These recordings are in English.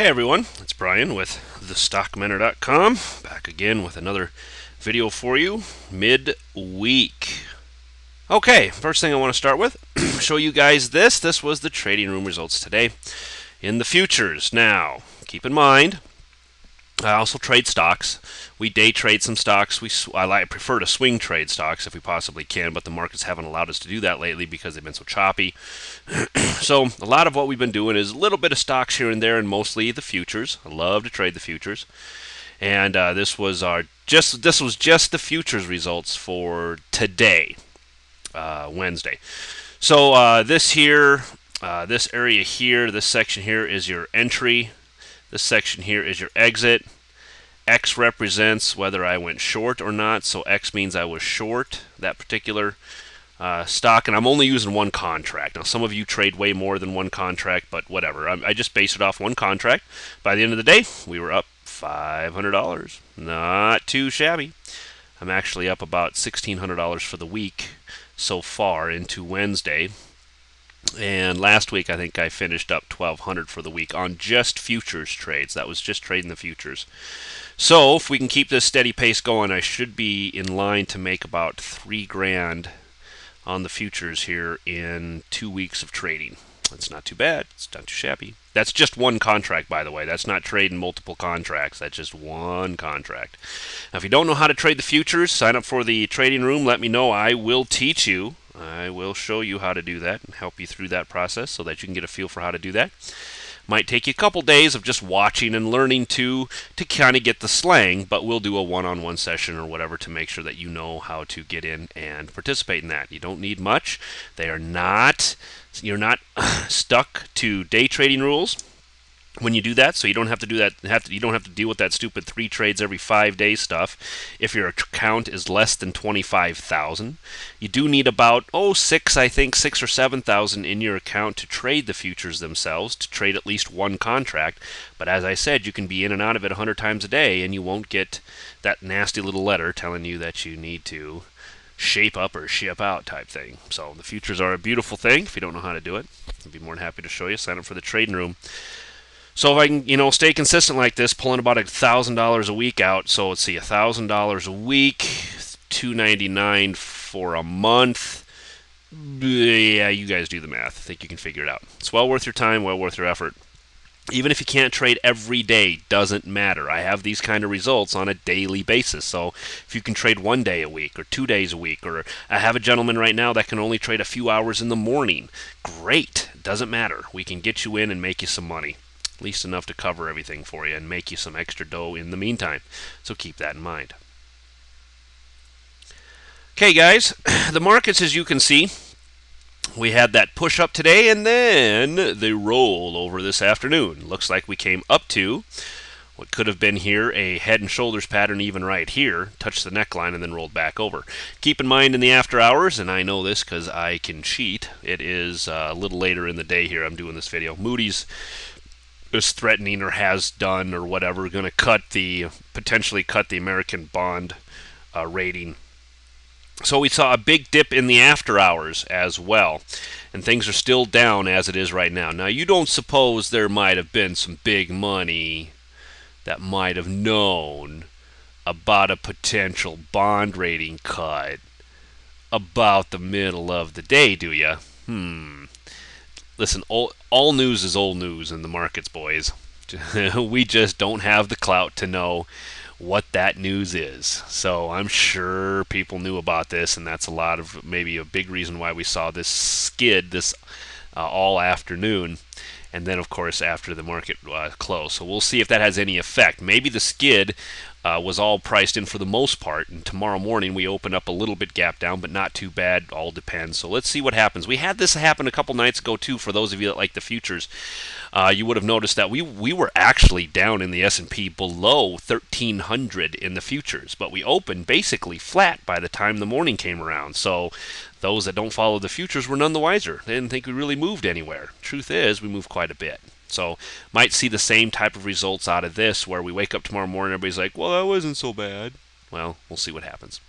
Hey everyone, it's Brian with thestockmentor.com, back again with another video for you mid-week. Okay, first thing I want to start with, show you guys this. This was the trading room results today in the futures. Now, keep in mind, I also trade stocks. We day trade some stocks. I prefer to swing trade stocks if we possibly can, but the markets haven't allowed us to do that lately because they've been so choppy. So a lot of what we've been doing is a little bit of stocks here and there, and mostly the futures. I love to trade the futures. And this was just the futures results for today, Wednesday. So this area here, this section here is your entry. This section here is your exit. X represents whether I went short or not, so X means I was short that particular stock, and I'm only using one contract. Now, some of you trade way more than one contract, but whatever. I just base it off one contract. By the end of the day, we were up $500. Not too shabby. I'm actually up about $1,600 for the week so far into Wednesday. And last week, I think I finished up $1,200 for the week on just futures trades. That was just trading the futures. So if we can keep this steady pace going, I should be in line to make about $3,000 on the futures here in 2 weeks of trading. That's not too bad. It's not too shabby. That's just one contract, by the way. That's not trading multiple contracts. That's just one contract. Now, if you don't know how to trade the futures, sign up for the trading room. Let me know. I will teach you. I will show you how to do that and help you through that process so that you can get a feel for how to do that. Might take you a couple days of just watching and learning to kind of get the slang, but we'll do a one-on-one session or whatever to make sure that you know how to get in and participate in that. You don't need much. You're not stuck to day trading rules when you do that, so you don't have to do that. You don't have to deal with that stupid 3 trades every 5 days stuff. If your account is less than 25,000, you do need about 6 or 7,000 in your account to trade the futures themselves, to trade at least one contract. But as I said, you can be in and out of it 100 times a day, and you won't get that nasty little letter telling you that you need to shape up or ship out type thing. So the futures are a beautiful thing. If you don't know how to do it, I'd be more than happy to show you. Sign up for the trading room. So if I can, stay consistent like this, pulling about $1,000 a week out. So let's see, $1,000 a week, $299 for a month. Yeah, you guys do the math. I think you can figure it out. It's well worth your time, well worth your effort. Even if you can't trade every day, doesn't matter. I have these kind of results on a daily basis. So if you can trade 1 day a week or 2 days a week, or I have a gentleman right now that can only trade a few hours in the morning, great. Doesn't matter. We can get you in and make you some money. At least enough to cover everything for you and make you some extra dough in the meantime. So keep that in mind. Okay, guys, the markets, as you can see, we had that push up today and then the roll over this afternoon. Looks like we came up to what could have been here a head and shoulders pattern even right here, touched the neckline and then rolled back over. Keep in mind in the after hours, and I know this because I can cheat, it is a little later in the day here I'm doing this video. Moody's is threatening or has done or whatever, going to potentially cut the American bond rating. So we saw a big dip in the after hours as well, and things are still down as it is right now. Now, you don't suppose there might have been some big money that might have known about a potential bond rating cut about the middle of the day, do you? Listen, all news is old news in the markets, boys. We just don't have the clout to know what that news is. So I'm sure people knew about this, and that's maybe a big reason why we saw this skid this all afternoon. And then, of course, after the market closed. So we'll see if that has any effect. Maybe the skid was all priced in for the most part, and tomorrow morning we open up a little bit gap down, but not too bad. All depends. So let's see what happens. We had this happen a couple nights ago too. For those of you that like the futures, you would have noticed that we were actually down in the S&P below 1,300 in the futures, but we opened basically flat by the time the morning came around. So those that don't follow the futures were none the wiser. They didn't think we really moved anywhere. Truth is, we moved quite a bit. So might see the same type of results out of this, where we wake up tomorrow morning and everybody's like, well, that wasn't so bad. Well, we'll see what happens.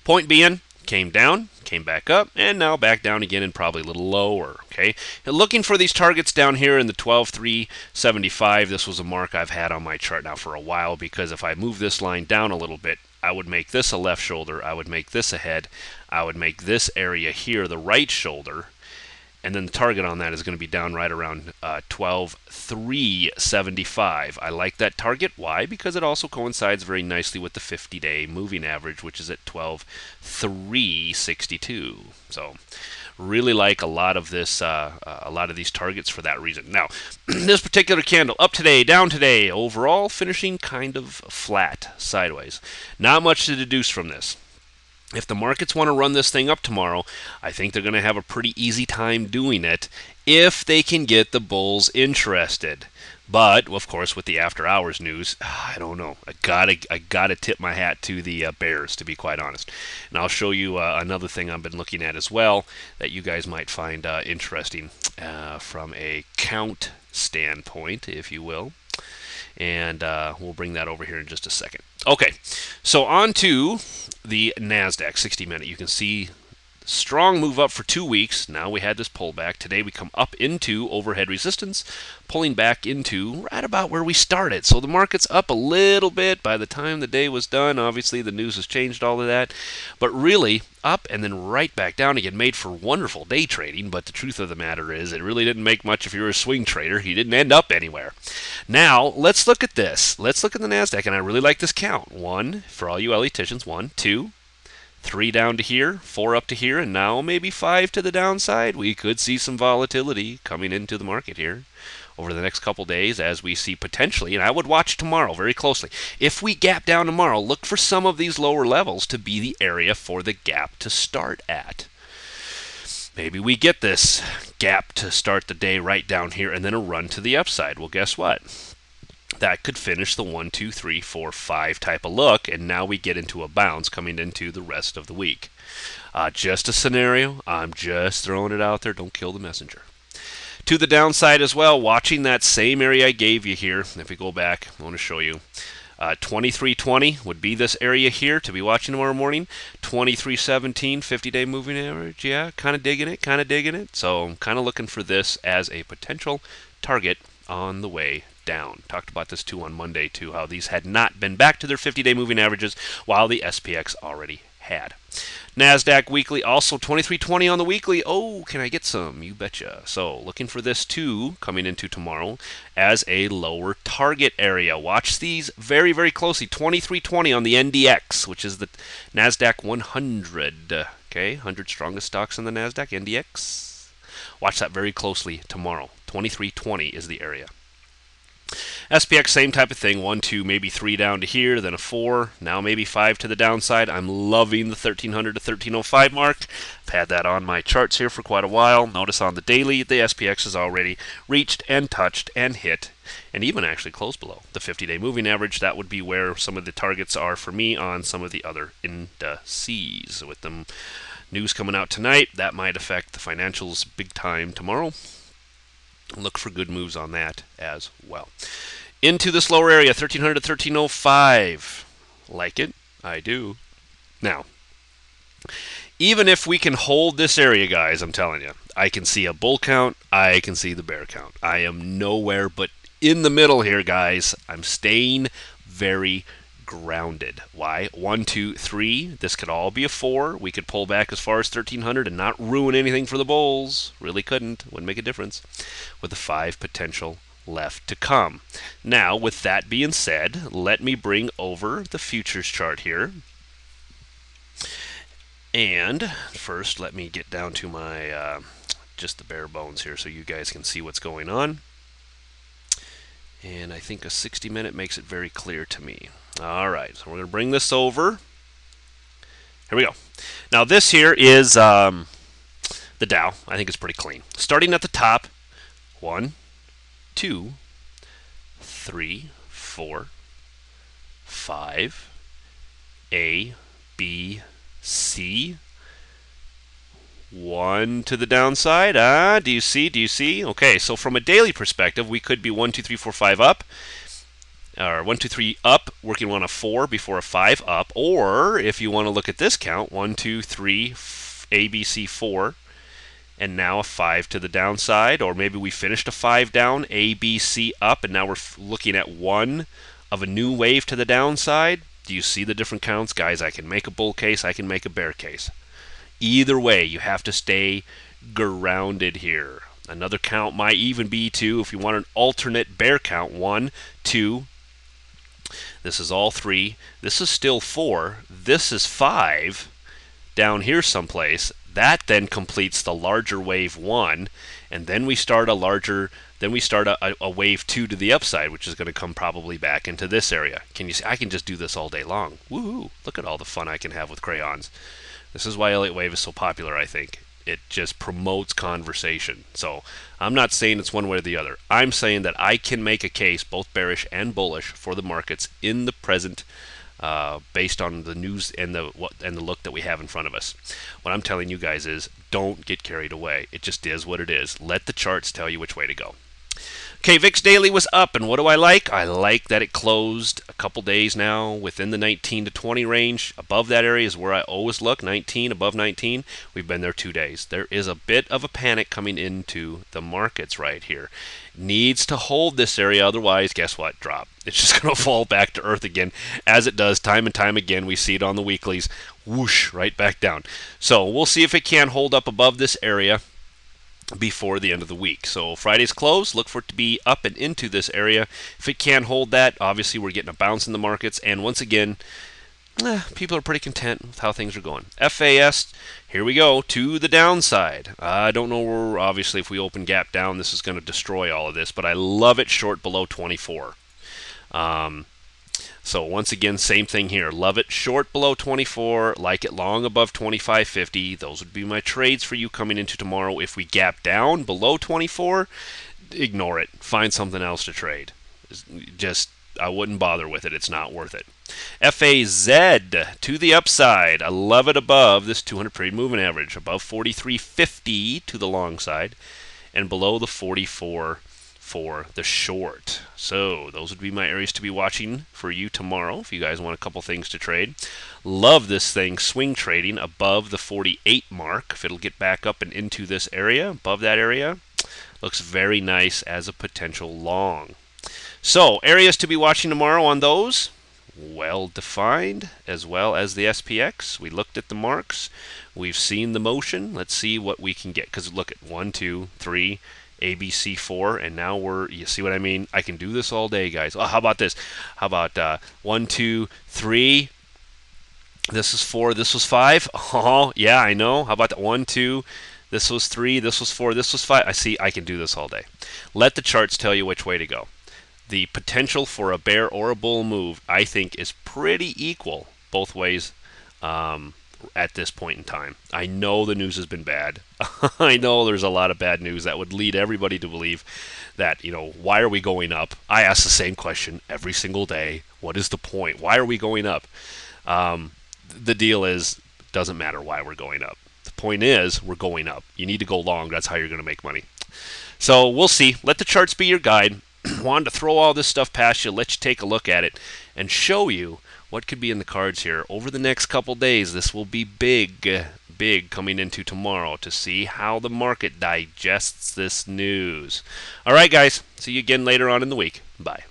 Point being, came down, came back up, and now back down again and probably a little lower. Okay, and looking for these targets down here in the 12,375. This was a mark I've had on my chart now for a while, because if I move this line down a little bit, I would make this a left shoulder, I would make this a head, I would make this area here the right shoulder, and then the target on that is going to be down right around 12,375. I like that target. Why? Because it also coincides very nicely with the 50-day moving average, which is at 12,362. So really like a lot of this, a lot of these targets for that reason. Now, this particular candle, up today, down today, overall finishing kind of flat, sideways. Not much to deduce from this. If the markets want to run this thing up tomorrow, I think they're going to have a pretty easy time doing it if they can get the bulls interested. But of course, with the after hours news, I don't know. I gotta tip my hat to the bears, to be quite honest. And I'll show you another thing I've been looking at as well that you guys might find interesting from a count standpoint, if you will. And we'll bring that over here in just a second. Okay, so on to the Nasdaq 60-minute. You can see strong move up for 2 weeks. Now we had this pullback. Today we come up into overhead resistance, pulling back into right about where we started. So the market's up a little bit by the time the day was done. Obviously the news has changed all of that, but really up and then right back down again. Made for wonderful day trading, but the truth of the matter is it really didn't make much if you were a swing trader. You didn't end up anywhere. Now let's look at this. Let's look at the Nasdaq, and I really like this count. 1 for all you eliticians. 1, 2, 3 down to here, 4 up to here, and now maybe 5 to the downside. We could see some volatility coming into the market here over the next couple days, as we see potentially, and I would watch tomorrow very closely. If we gap down tomorrow, look for some of these lower levels to be the area for the gap to start at. Maybe we get this gap to start the day right down here and then a run to the upside. Well, guess what? That could finish the 1, 2, 3, 4, 5 type of look, and now we get into a bounce coming into the rest of the week. Just a scenario. I'm just throwing it out there. Don't kill the messenger. To the downside as well, watching that same area I gave you here. If we go back, I want to show you. 2320 would be this area here to be watching tomorrow morning. 2317, 50-day moving average. Yeah, kind of digging it, kind of digging it. So I'm kind of looking for this as a potential target on the way down. Talked about this too on Monday too, how these had not been back to their 50-day moving averages while the SPX already had. Nasdaq weekly also 2320 on the weekly. Oh, can I get some? You betcha. So looking for this too coming into tomorrow as a lower target area. Watch these very, very closely. 2320 on the NDX, which is the Nasdaq 100. Okay, 100 strongest stocks in the Nasdaq NDX. Watch that very closely tomorrow. 2320 is the area. SPX, same type of thing. 1, 2, maybe 3 down to here, then a 4, now maybe 5 to the downside. I'm loving the 1300 to 1305 mark. I've had that on my charts here for quite a while. Notice on the daily, the SPX has already reached and touched and hit, and even actually closed below the 50-day moving average. That would be where some of the targets are for me on some of the other indices. With them news coming out tonight, that might affect the financials big time tomorrow. Look for good moves on that as well. Into this lower area, 1300 to 1305. Like it? I do. Now, even if we can hold this area, guys, I'm telling you, I can see a bull count, I can see the bear count. I am nowhere but in the middle here, guys. I'm staying very grounded. Why? 1, 2, 3. This could all be a 4. We could pull back as far as 1300 and not ruin anything for the bulls. Really couldn't. Wouldn't make a difference. With the 5 potential left to come. Now, with that being said, let me bring over the futures chart here. And first, let me get down to my just the bare bones here so you guys can see what's going on. And I think a 60-minute makes it very clear to me. All right, so we're going to bring this over. Here we go. Now this here is the Dow. I think it's pretty clean. Starting at the top, 1, 2, 3, 4, 5, A, B, C. 1 to the downside. Do you see? Do you see? Okay, so from a daily perspective, we could be 1, 2, 3, 4, 5 up. or 1, 2, 3 up, working on a 4 before a 5 up, or if you want to look at this count, 1, 2, 3, ABC 4, and now a 5 to the downside, or maybe we finished a 5 down, ABC up, and now we're looking at 1 of a new wave to the downside. Do you see the different counts? Guys, I can make a bull case, I can make a bear case. Either way, you have to stay grounded here. Another count might even be 2 if you want an alternate bear count. 1, 2, this is all 3, this is still 4, this is 5, down here someplace. That then completes the larger wave 1, and then we start a larger, then we start a wave 2 to the upside, which is going to come probably back into this area. Can you see? I can just do this all day long. Woohoo! Look at all the fun I can have with crayons. This is why Elliott Wave is so popular, I think. It just promotes conversation. So I'm not saying it's one way or the other. I'm saying that I can make a case, both bearish and bullish, for the markets in the present, based on the news and the look that we have in front of us. What I'm telling you guys is, don't get carried away. It just is what it is. Let the charts tell you which way to go. KVIC daily was up, and what do I like? I like that it closed a couple days now within the 19 to 20 range. Above that area is where I always look, 19, above 19. We've been there 2 days. There is a bit of a panic coming into the markets right here. Needs to hold this area, otherwise, guess what? Drop. It's just going to fall back to earth again, as it does time and time again. We see it on the weeklies. Whoosh, right back down. So we'll see if it can hold up above this area before the end of the week. So Friday's close, look for it to be up and into this area. If it can hold that, obviously we're getting a bounce in the markets, and once again, people are pretty content with how things are going. FAS, here we go, to the downside. I don't know where, obviously, if we open gap down, this is going to destroy all of this, but I love it short below 24. So once again, same thing here. Love it short below 24, like it long above 25.50. Those would be my trades for you coming into tomorrow. If we gap down below 24, ignore it. Find something else to trade. Just, I wouldn't bother with it. It's not worth it. FAZ to the upside. I love it above this 200 period moving average, above 43.50 to the long side, and below the 44 for the short. So those would be my areas to be watching for you tomorrow if you guys want a couple things to trade. Love this thing swing trading above the 48 mark. If it'll get back up and into this area, above that area, looks very nice as a potential long. So areas to be watching tomorrow on those, well defined, as well as the SPX. We looked at the marks, we've seen the motion. Let's see what we can get, because look at 1, 2, 3, ABC4, and now we're, you see what I mean? I can do this all day, guys. Oh, how about this? How about 1, 2, 3? This is 4, this was 5. Oh, yeah, I know. How about that? 1, 2, this was 3, this was 4, this was 5. I see, I can do this all day. Let the charts tell you which way to go. The potential for a bear or a bull move, I think, is pretty equal both ways. At this point in time. I know the news has been bad. I know there's a lot of bad news that would lead everybody to believe that, you know, why are we going up? I ask the same question every single day. What is the point? Why are we going up? The deal is, it doesn't matter why we're going up. The point is, we're going up. You need to go long. That's how you're going to make money. So we'll see. Let the charts be your guide. Wanted to throw all this stuff past you, let you take a look at it, and show you what could be in the cards here over the next couple days. This will be big coming into tomorrow to see how the market digests this news. All right, guys. See you again later on in the week. Bye.